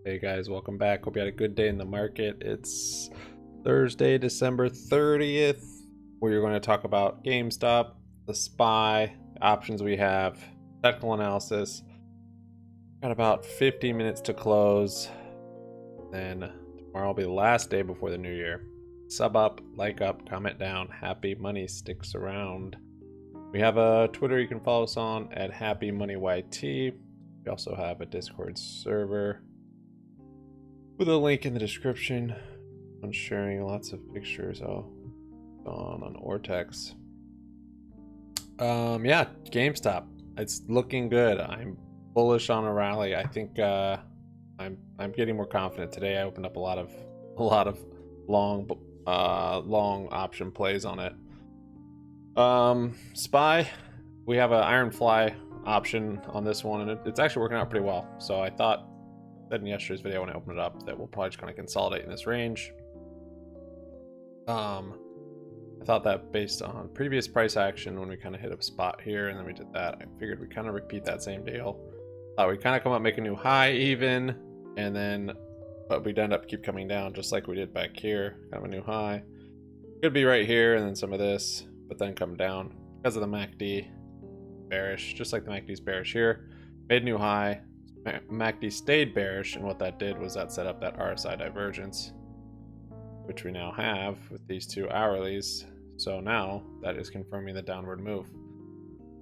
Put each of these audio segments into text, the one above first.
Hey guys, welcome back. Hope you had a good day in the market. It's Thursday, December 30th. We're going to talk about GameStop, the SPY, the options we have, technical analysis. Got about 50 minutes to close. Then tomorrow will be the last day before the new year. Sub up, like up, comment down. Happy Money sticks around. We have a Twitter you can follow us on at HappyMoneyYT. We also have a Discord server with a link in the description. I'm sharing lots of pictures on Ortex. Yeah, GameStop. It's looking good. I'm bullish on a rally. I think I'm getting more confident today. I opened up a lot of long option plays on it. SPY, we have an Iron Fly option on this one, and it's actually working out pretty well. So I thought in yesterday's video when I opened it up that we'll probably just kind of consolidate in this range. I thought that based on previous price action when we kind of hit a spot here and then we did that, I figured we kind of repeat that same deal. We kind of come up, make a new high even, and then but we'd end up keep coming down just like we did back here, kind of a new high. Could be right here and then some of this, but then come down because of the MACD bearish, just like the MACD's bearish here. Made a new high. MACD stayed bearish, and what that did was that set up that RSI divergence, which we now have with these two hourlies. So now that is confirming the downward move.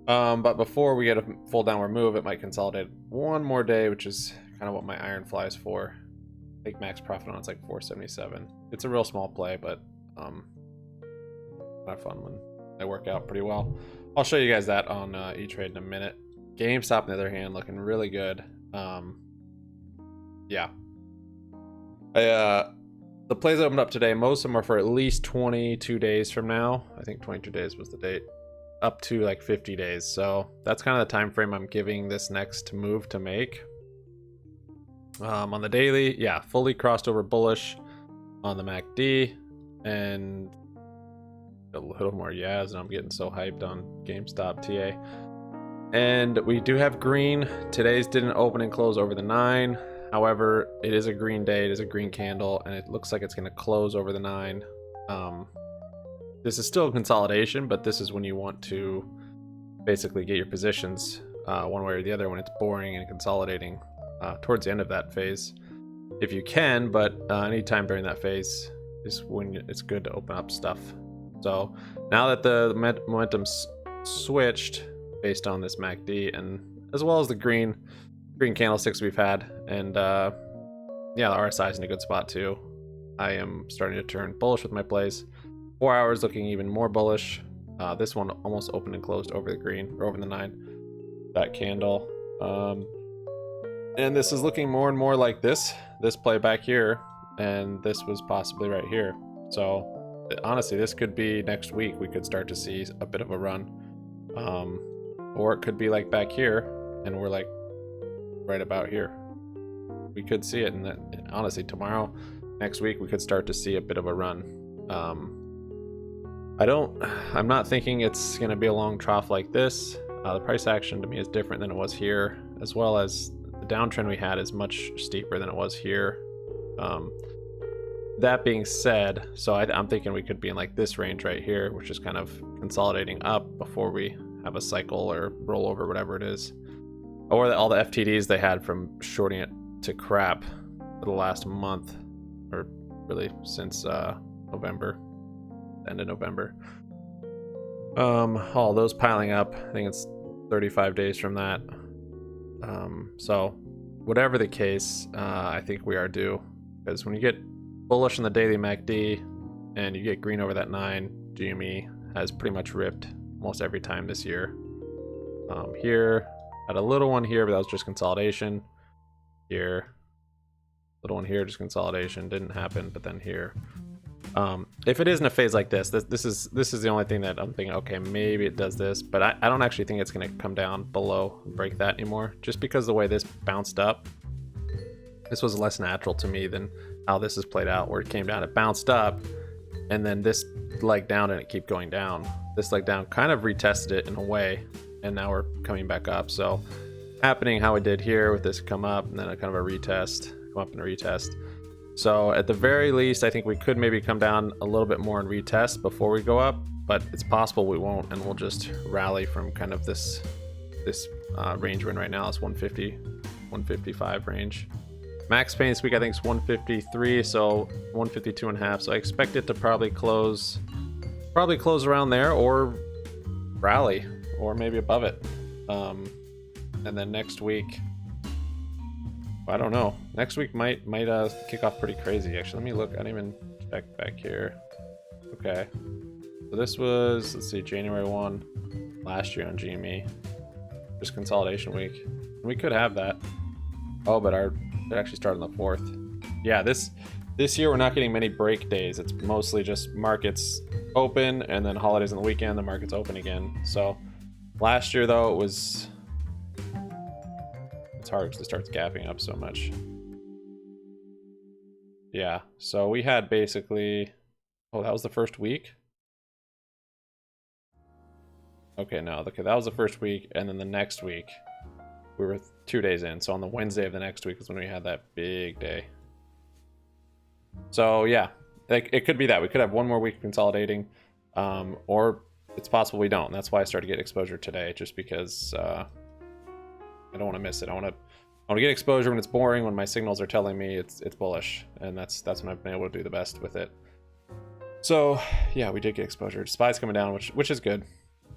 But before we get a full downward move, it might consolidate one more day, which is kind of what my iron fly is for. I think max profit on it's like 477. It's a real small play, but kind of fun when they work out pretty well. I'll show you guys that on E-Trade in a minute. GameStop, on the other hand, looking really good. Yeah. The plays I opened up today, most of them are for at least 22 days from now. I think 22 days was the date. Up to like 50 days. So that's kind of the time frame I'm giving this next move to make. On the daily, yeah, fully crossed over bullish on the MACD. And a little more yaz, and I'm getting so hyped on GameStop TA. And we do have green. Today's didn't open and close over the 9. However, it is a green day. It is a green candle, and it looks like it's going to close over the 9. This is still a consolidation, but this is when you want to basically get your positions one way or the other when it's boring and consolidating towards the end of that phase, if you can. But anytime during that phase is when it's good to open up stuff. So now that the momentum's switched based on this MACD and as well as the green candlesticks we've had, and yeah, the RSI is in a good spot too. I am starting to turn bullish with my plays. 4 hours looking even more bullish. This one almost opened and closed over the green, or over the 9, that candle. And this is looking more and more like this play back here, and this was possibly right here. So honestly, this could be next week. We could start to see a bit of a run. Or it could be like back here, and we're like right about here. We could see it, and honestly, tomorrow, next week, we could start to see a bit of a run. I'm not thinking it's going to be a long trough like this. The price action to me is different than it was here, as well as the downtrend we had is much steeper than it was here. That being said, so I'm thinking we could be in like this range right here, which is kind of consolidating up before we have a cycle or rollover, whatever it is. Or all the FTDs they had from shorting it to crap for the last month, or really since November, end of November. All those piling up. I think it's 35 days from that. So whatever the case, I think we are due, because when you get bullish on the daily MACD and you get green over that 9, GME has pretty much ripped almost every time this year. Here, had a little one here, but that was just consolidation. Here, little one here, just consolidation, didn't happen. But then here, if it isn't a phase like this is the only thing that I'm thinking, okay, maybe it does this, but I don't actually think it's going to come down below and break that anymore, just because the way this bounced up, this was less natural to me than how this has played out, where it came down, it bounced up, and then this leg down and it keep going down. This leg down kind of retested it in a way, and now we're coming back up. So happening how it did here with this come up and then a kind of a retest, come up and retest. So at the very least, I think we could maybe come down a little bit more and retest before we go up, but it's possible we won't, and we'll just rally from kind of this range we're in right now. It's 150, 155 range. Max pain this week I think is 153, so 152.5. So I expect it to probably close around there, or rally, or maybe above it. And then next week, I don't know. Next week might kick off pretty crazy. Actually, let me look. I didn't even check back here. Okay, so this was, let's see, January 1 last year on GME. Just consolidation week. We could have that. Oh, but it actually started on the 4th. Yeah, this year we're not getting many break days. It's mostly just markets open, and then holidays on the weekend, the markets open again. So last year though, it was, it's hard because it starts gapping up so much. Yeah, so we had basically, oh, that was the first week? Okay, no, okay, that was the first week, and then the next week we were 2 days in. So on the Wednesday of the next week is when we had that big day. So yeah, it could be that we could have one more week consolidating, or it's possible we don't. That's why I started to get exposure today, just because I don't want to miss it. I want to get exposure when it's boring, when my signals are telling me it's bullish, and that's when I've been able to do the best with it. So yeah, we did get exposure. SPY's coming down, which is good.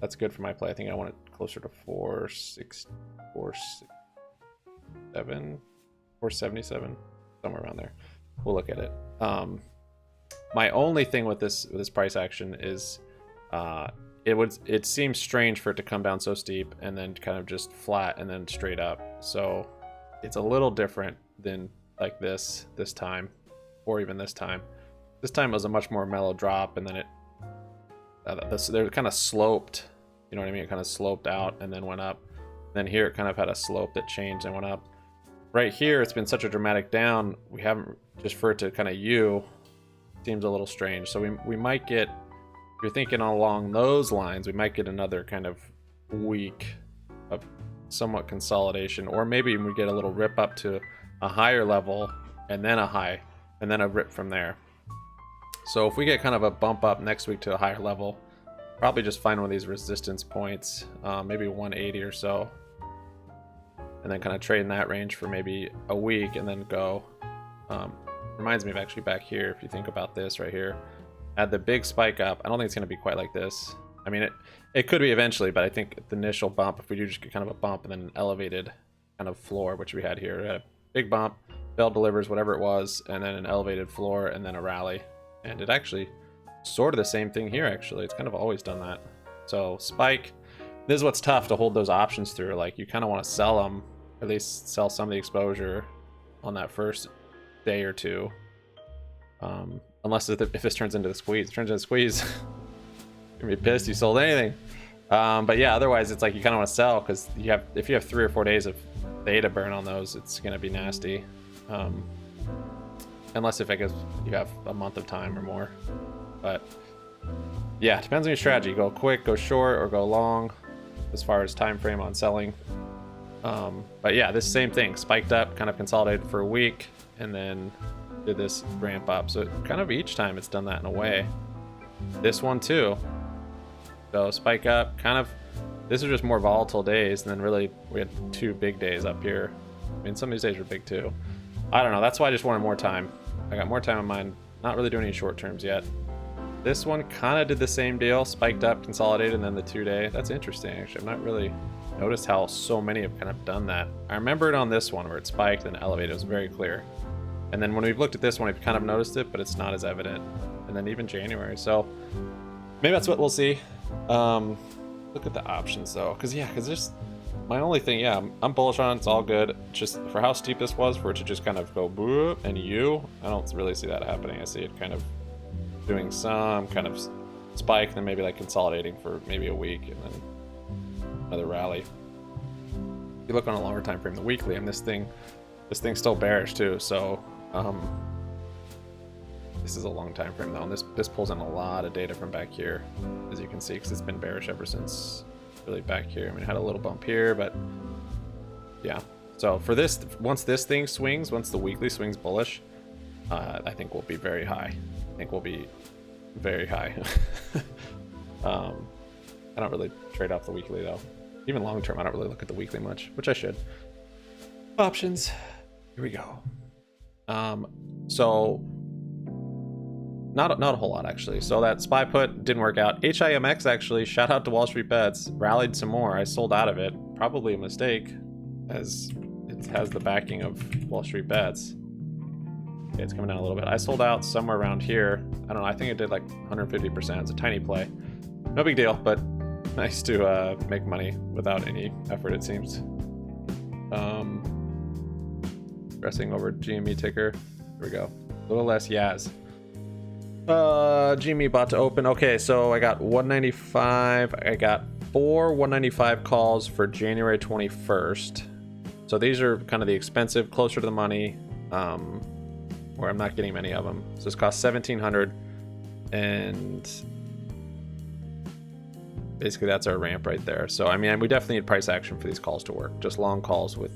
That's good for my play. I think I want it closer to 477, somewhere around there. We'll look at it. My only thing with this price action is it seems strange for it to come down so steep and then kind of just flat and then straight up. So it's a little different than like this time, or even this time. This time was a much more mellow drop, and then they're kind of sloped, you know what I mean? It kind of sloped out and then went up. Then here it kind of had a slope that changed and went up. Right here, it's been such a dramatic down. We haven't, just for it to kind of seems a little strange. So we might get, if you're thinking along those lines, we might get another kind of week of somewhat consolidation, or maybe we get a little rip up to a higher level and then a high and then a rip from there. So if we get kind of a bump up next week to a higher level, probably just find one of these resistance points, maybe 180 or so, and then kind of trade in that range for maybe a week and then go. Reminds me of actually back here, if you think about this right here, had the big spike up. I don't think it's going to be quite like this. I mean, it could be eventually, but I think the initial bump, if we do just get kind of a bump and then an elevated kind of floor, which we had here, we had a big bump, bell delivers whatever it was, and then an elevated floor, and then a rally. And it actually sort of the same thing here, actually. It's kind of always done that. So spike, this is what's tough to hold those options through. Like, you kind of want to sell them, or at least sell some of the exposure on that first day or two. Unless if this turns into a squeeze. You're gonna be pissed you sold anything. But yeah, otherwise it's like you kind of want to sell, because if you have 3 or 4 days of data burn on those, it's gonna be nasty. Unless if I guess you have a month of time or more. But yeah, it depends on your strategy. Go quick, go short, or go long as far as time frame on selling. But yeah, this same thing, spiked up, kind of consolidated for a week, and then did this ramp up. So kind of each time it's done that in a way. This one too. So spike up, kind of, this is just more volatile days, and then really we had 2 big days up here. I mean, some of these days were big too. I don't know, that's why I just wanted more time. I got more time in mind, not really doing any short terms yet. This one kind of did the same deal, spiked up, consolidated, and then the 2-day. That's interesting, actually. I've not really noticed how so many have kind of done that. I remember it on this one where it spiked and elevated. It was very clear. And then when we've looked at this one, we've kind of noticed it, but it's not as evident. And then even January. So maybe that's what we'll see. Look at the options though, because there's my only thing. Yeah, I'm bullish on it. It's all good. Just for how steep this was, for it to just kind of go boop and I don't really see that happening. I see it kind of doing some kind of spike, then maybe like consolidating for maybe a week, and then another rally. If you look on a longer time frame, the weekly, and this thing's still bearish too. So this is a long time frame though, and this pulls in a lot of data from back here, as you can see, because it's been bearish ever since really back here. I mean, it had a little bump here, but yeah, So for this, once this thing swings, once the weekly swings bullish, I think we'll be very high. I think we'll be very high. I don't really trade off the weekly though. Even long term, I don't really look at the weekly much, which I should. Options. Here we go. So not a whole lot actually. So that SPY put didn't work out. HIMX actually, shout out to Wall Street Bets, rallied some more. I sold out of it. Probably a mistake, as it has the backing of Wall Street Bets. Okay, it's coming down a little bit. I sold out somewhere around here. I don't know. I think it did like 150%. It's a tiny play. No big deal, but nice to make money without any effort, it seems. Pressing over GME ticker. Here we go. A little less Yaz. GME about to open. Okay, so I got 195. I got 4 195 calls for January 21st. So these are kind of the expensive, closer to the money, where I'm not getting many of them. So this costs 1,700, and basically that's our ramp right there. So I mean, we definitely need price action for these calls to work. Just long calls with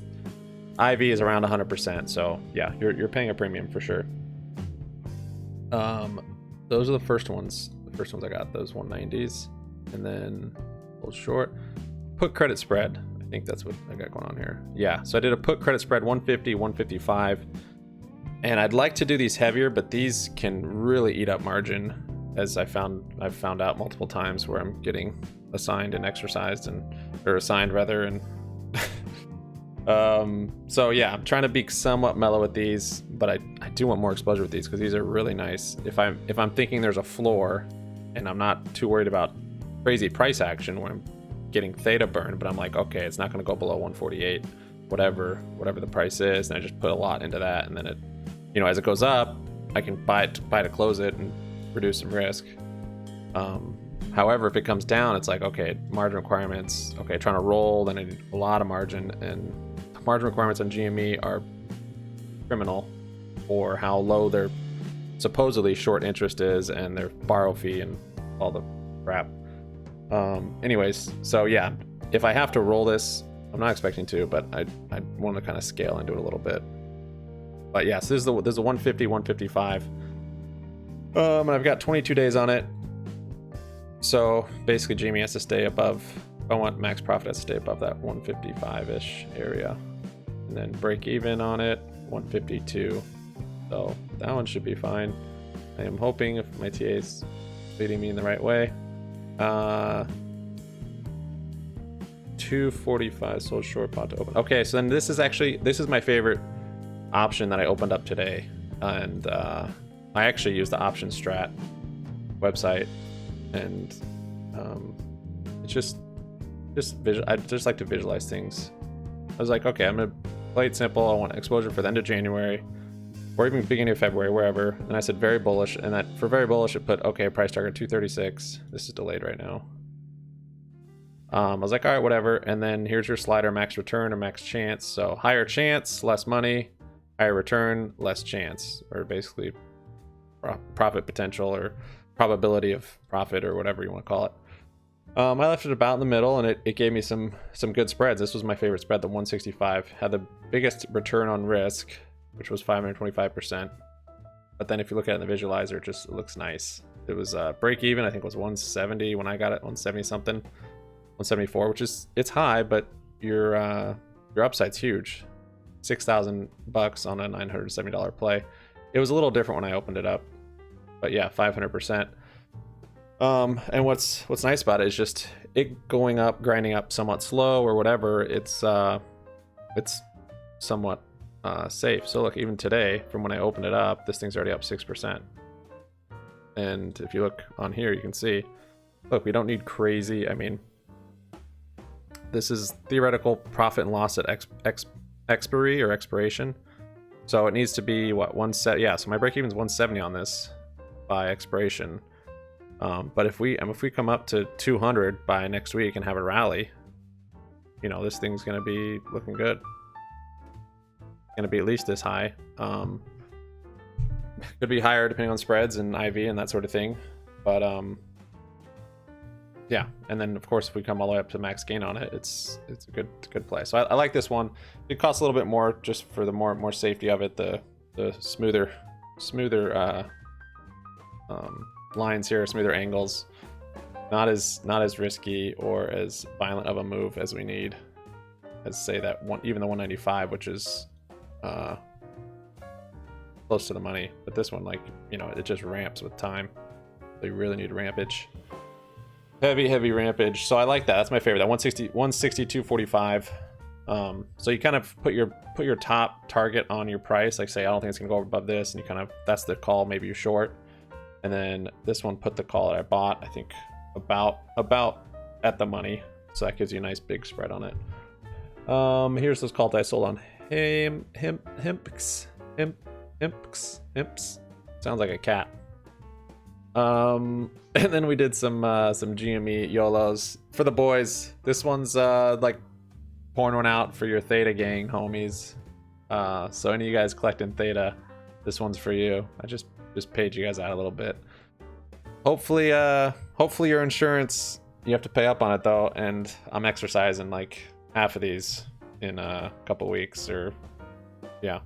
IV is around 100%. So yeah, you're paying a premium for sure. Those are the first ones. The first ones I got, those 190s, and then a little short. Put credit spread. I think that's what I got going on here. Yeah, so I did a put credit spread 150, 155. And I'd like to do these heavier, but these can really eat up margin, as I've found out multiple times where I'm getting assigned and exercised, or assigned rather, and so yeah, I'm trying to be somewhat mellow with these, but I do want more exposure with these because these are really nice. If I'm thinking there's a floor, and I'm not too worried about crazy price action when I'm getting theta burn, but I'm like, okay, it's not going to go below 148, whatever the price is, and I just put a lot into that, and then it, you know, as it goes up, I can buy to close it and reduce some risk. However, if it comes down, it's like, okay, margin requirements, okay, trying to roll, then I need a lot of margin, and margin requirements on GME are criminal for how low their supposedly short interest is and their borrow fee and all the crap. Anyways, so yeah, if I have to roll this, I'm not expecting to, but I want to kind of scale into it a little bit. But yeah, so there's a 150, 155. And I've got 22 days on it. So basically GME has to stay above, if I want max profit, has to stay above that 155-ish area. And then break even on it, 152. So that one should be fine. I am hoping, if my TA is leading me in the right way. 245 sold short, pot to open. Okay, so then this is my favorite option that I opened up today. And I actually used the option strat website, and it's just visual. I just like to visualize things. I was like, okay, I'm gonna play it simple. I want exposure for the end of January, or even beginning of February, wherever. And I said very bullish, and that for very bullish, it put okay, price target 236. This is delayed right now. I was like, all right, whatever. And then here's your slider, max return or max chance. So higher chance, less money. Higher return, less chance, or basically profit potential or probability of profit, or whatever you want to call it. I left it about in the middle, and it gave me some good spreads. This was my favorite spread. The 165 had the biggest return on risk, which was 525%. But then if you look at it in the visualizer, it looks nice. It was break even, I think it was 170 when I got it, 170 something, 174, which is, it's high, but your upside's huge. $6,000 on a $970 play. It was a little different when I opened it up, but yeah, 500%. And what's nice about it is just it going up, grinding up somewhat slow or whatever. It's somewhat safe. So look, even today, from when I opened it up, this thing's already up 6%. And if you look on here, you can see, look, we don't need crazy. I mean, this is theoretical profit and loss at expiry or expiration. So it needs to be what, 170? Yeah, so my break even is 170 on this by expiration. But if we come up to 200 by next week and have a rally, you know, this thing's gonna be looking good. Gonna be at least this high. Could be higher depending on spreads and IV and that sort of thing. But yeah, and then of course if we come all the way up to max gain on it, it's a good play. So I like this one. It costs a little bit more just for the more safety of it, the smoother lines here, smoother angles, not as risky or as violent of a move as we need, as say that one, even the 195, which is close to the money. But this one, like, you know, it just ramps with time, so you really need rampage, heavy rampage. So I like that. That's my favorite, that 162.45. So you kind of put your top target on your price, like say I don't think it's gonna go above this, and you kind of, that's the call, maybe you short. And then this one, put the call that I bought, I think about at the money, so that gives you a nice big spread on it. Here's those calls that I sold on Himps. Sounds like a cat. And then we did some GME YOLOs for the boys. This one's like pouring one out for your Theta gang homies. So any of you guys collecting Theta, this one's for you. I just paid you guys out a little bit. Hopefully your insurance, you have to pay up on it though, and I'm exercising like half of these in a couple weeks, or yeah,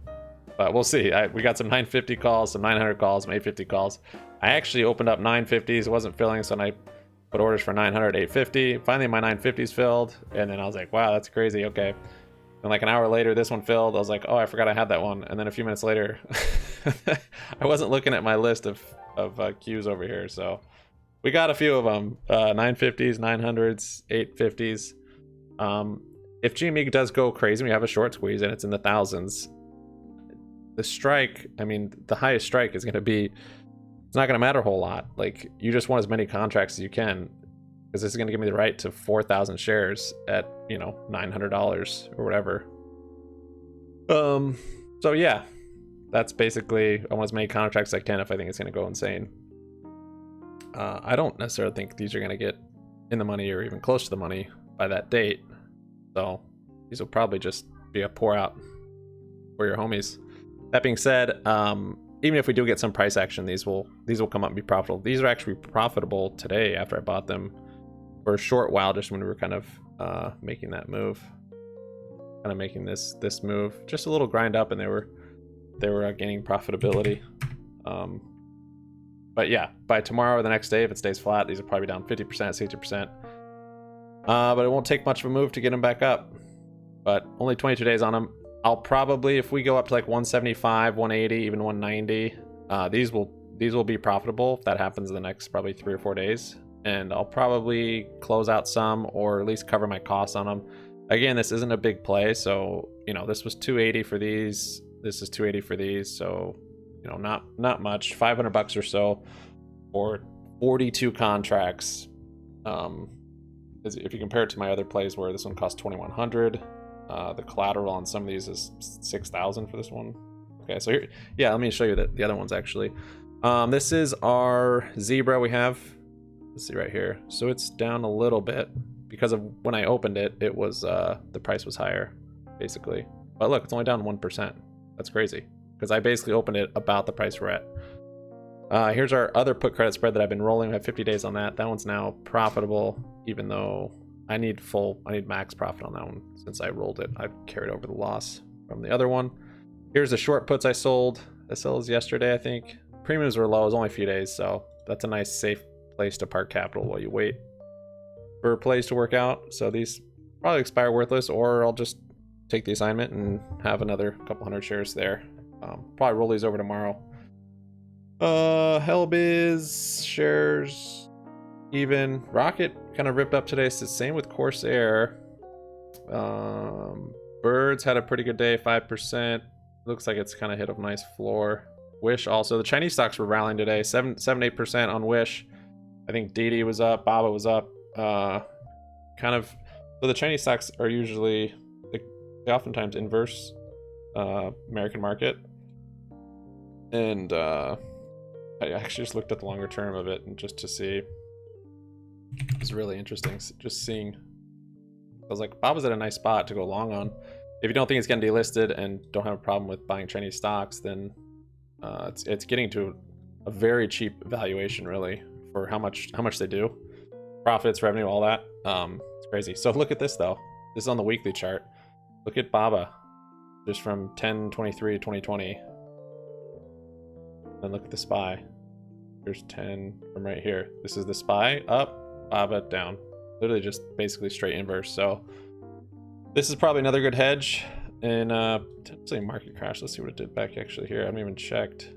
but we'll see. We got some 950 calls, some 900 calls, some 850 calls. I actually opened up 950s, it wasn't filling, so I put orders for 900, 850. Finally my 950s filled, and then I was like, wow, that's crazy, okay. And like an hour later, this one filled. I was like, oh, I forgot I had that one. And then a few minutes later, I wasn't looking at my list of queues over here. So we got a few of them, 950s, 900s, 850s. If GME does go crazy, we have a short squeeze and it's in the thousands. The strike, I mean, the highest strike is going to be, it's not going to matter a whole lot. Like, you just want as many contracts as you can, because this is going to give me the right to 4,000 shares at, you know, $900 or whatever. So yeah, that's basically, I want as many contracts as I can if I think it's going to go insane. I don't necessarily think these are going to get in the money or even close to the money by that date. So these will probably just be a pour out for your homies. That being said, even if we do get some price action, these will come up and be profitable. These are actually profitable today after I bought them for a short while, just when we were kind of making that move, kind of making this move, just a little grind up, and they were gaining profitability. But yeah, by tomorrow or the next day, if it stays flat, these will probably be down 50%, 60%. But it won't take much of a move to get them back up. But only 22 days on them. I'll probably, if we go up to like 175, 180, even 190, these will be profitable if that happens in the next probably 3 or 4 days. And I'll probably close out some, or at least cover my costs on them. Again, this isn't a big play, so you know, this was 280 for these, this is 280 for these, so you know, not much. $500 or so for 42 contracts. If you compare it to my other plays where this one cost 2,100, the collateral on some of these is 6,000 for this one. Okay, so here, yeah, let me show you the other ones actually. This is our zebra we have. Let's see right here. So it's down a little bit because of when I opened it, it was the price was higher, basically. But look, it's only down 1%. That's crazy, because I basically opened it about the price we're at. Here's our other put credit spread that I've been rolling. I have 50 days on that. That one's now profitable, even though I need max profit on that one. Since I rolled it, I've carried over the loss from the other one. Here's the short puts I sold. I sold yesterday, I think. Premiums were low. It was only a few days, so that's a nice safe place to park capital while you wait for plays to work out. So these probably expire worthless, or I'll just take the assignment and have another couple hundred shares there. Probably roll these over tomorrow. Hellbiz shares even. Rocket kind of ripped up today. So same with Corsair. Birds had a pretty good day, 5%. Looks like it's kind of hit a nice floor. Wish also. The Chinese stocks were rallying today, 7-8% on Wish. I think DD was up, Baba was up. Kind of, so the Chinese stocks are usually, they oftentimes inverse American market. And I actually just looked at the longer term of it, and just to see, it was really interesting just seeing. I was like, Baba's at a nice spot to go long on. If you don't think it's getting delisted and don't have a problem with buying Chinese stocks, then it's getting to a very cheap valuation, really, for how much they do. profits, revenue, all that. It's crazy. So look at this though. This is on the weekly chart. Look at BABA, just from 10/23 to 2020. And look at the SPY. Here's 10 from right here. This is the SPY, up, BABA, down. Literally just basically straight inverse. So this is probably another good hedge in potentially market crash. Let's see what it did back actually here. I haven't even checked.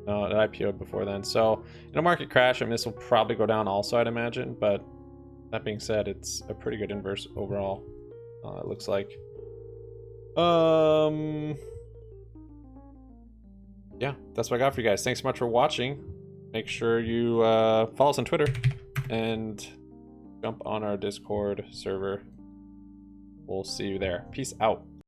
No, it IPO'd before then. So in a market crash, I mean, this will probably go down also, I'd imagine. But that being said, it's a pretty good inverse overall. It looks like. Yeah, that's what I got for you guys. Thanks so much for watching. Make sure you follow us on Twitter and jump on our Discord server. We'll see you there. Peace out.